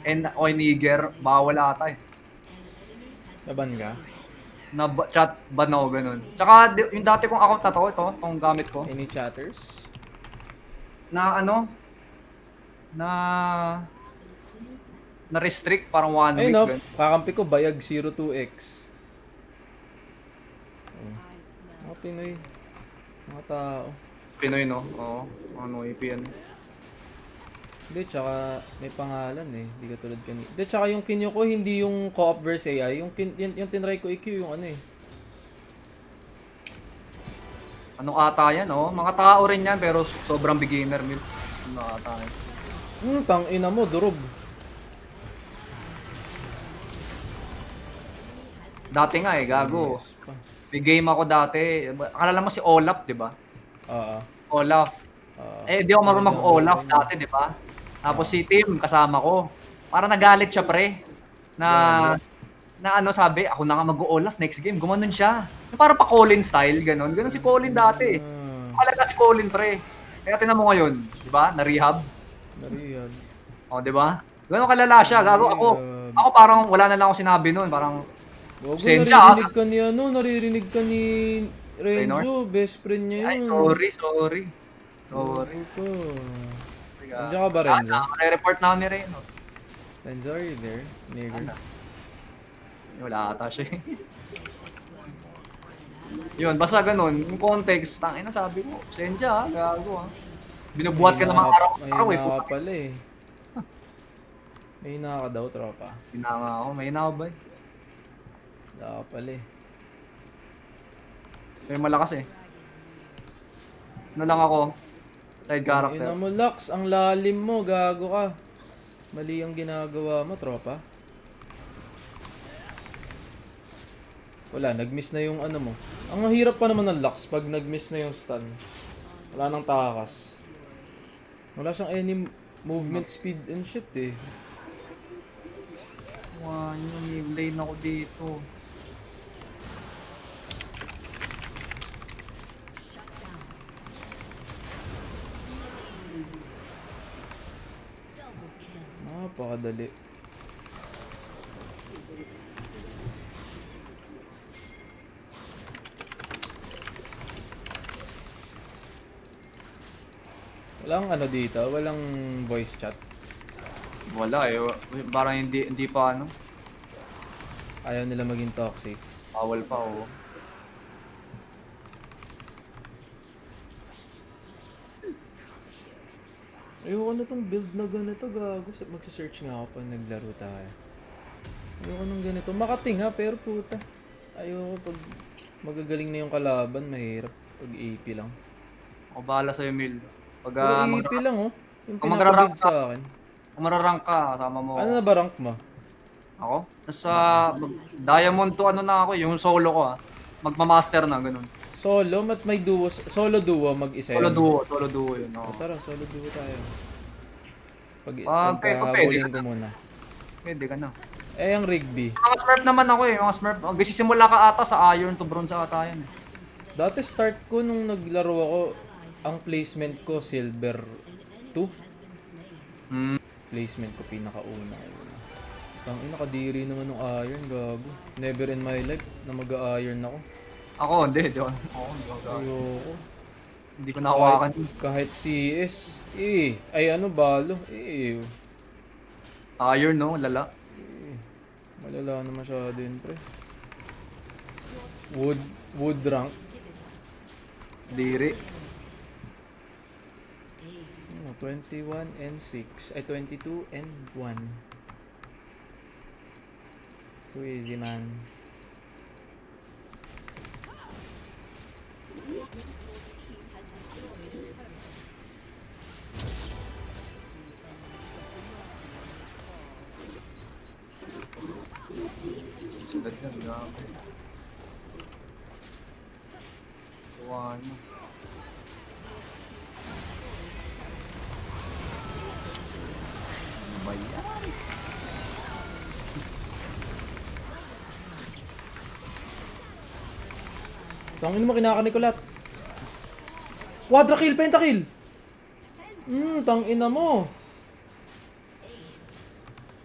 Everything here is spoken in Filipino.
and Oiniger, bawal ata eh. Laban ka? Na chat ban ako ganun. Tsaka yung dati kong account na to, itong gamit ko, Any chatters? na ano, na na-restrict parang 1 week Ayun, ganun. kakampi ko, Bayag 02X. Oh. Mga Pinoy. Mga tao. Pinoy no? Oo, ano IP yan. Hindi, tsaka may pangalan eh. Hindi katulad kanina. Hindi, tsaka yung kinyo ko, hindi yung co-op versus AI. Yung tinry ko EQ, yung ano eh. Ano ata yan, oh? Mga tao rin yan, pero sobrang beginner mid. Ano ata yan? Tang ina mo, durog. Dati nga eh, gago. Yes pa. May game ako dati. Akala mo si Olaf, di ba? Oo. Olaf. Oo. Eh, di ako marunong Magandang laro mag-Olaf rin yun. dati, di ba? Tapos si Tim, kasama ko. Parang nagalit siya, pre. Na, Galit. na ano sabi, ako na nga mag-Olaf next game. Gumanon siya. Yung parang pa Colin style, ganon. Ganon si Colin dati. Akala si Colin, pre. Kaya tinan mo ngayon, di ba? Na-rehab. Nariyag. O, di ba? Ganon kalala siya. Gago Nariyag. ako parang wala na lang ako sinabi noon. Parang, Gago, sensya naririnig ka ni ano, naririnig ka ni Raynor. Renzo, best friend niya Ay, yun. sorry, sorry. Sorry. Gago ka. Sige. Nandiyan ka ba, Renzo? Re-report na ako ni Raynor. Renzo, are you there? Nigger. Wala ata siya. Yun, basta ganun. Yung context, tangina sabi mo, sensya ha, gago ha. Binubuhat ka naman araw-araw eh. Mahina ka pala eh. Mahina ka daw, tropa. Pinanga ako, may na ako ba eh. Wala ka pala eh. May malakas eh. Ano lang ako, side character. Ina mo, Lux, ang lalim mo, gago ka. Mali ang ginagawa mo, tropa. Wala, nag-miss na yung ano mo. Ang hirap pa naman ng Lux pag nag-miss na yung stun. Wala nang takas. Wala siyang any movement speed and shit eh. Wow, yung lane ako dito. Napakadali. Walang ano dito, walang voice chat. Wala eh, parang hindi pa ano, Ayaw nila maging toxic. bawal pa oh. Ayoko na tong build na ganito, gago. Magsa-search nga ako pag naglaro tayo. Ayoko nang ganito. Makating ha, pero puta. Ayoko pag magagaling na yung kalaban, mahirap. Pag AP lang. Ako bahala sa'yo, Mil. Pag Puro AP lang oh. Yung kung magra-rank pinapabuild ka, sa akin. kung magra-rank ka, kasama mo Ano ako. na ba rank mo? Ako? Nasa Diamond to ano na ako, yung solo ko ah. Magma-master na, ganun. Solo? Mat may duo? Solo duo mag-isa yun? Solo duo yun. O, Oo. tara, solo duo tayo. Pwede Pagkahabulin ka ko na. muna. Pwede ka na. Eh, ang Rigby. Mga Smurf naman ako eh, mga Smurf. Magsisimula ka ata sa Iron to Bronze ata yan eh. Dati start ko nung naglaro ako, ang placement ko Silver 2. Hmm. Placement ko pinakauna. Tangina, kadiri naman ng iron, gago. Never in my life na mag-iron ako. Ako, hindi ako. Ayoko. Hindi ko nahawakan. Kahit CS. Ay ano, balo. Iron no, lala. Malala na masyado yun, pre. Wood rank. Diri. 21 and 6. Ay, 22 and 1. Too easy, man. Sunod yan, grabe. Tuwa nyo. Ano ba yan? Tangin mo, kinakanik ko lahat. Quadra kill, pentakill! Tangina mo.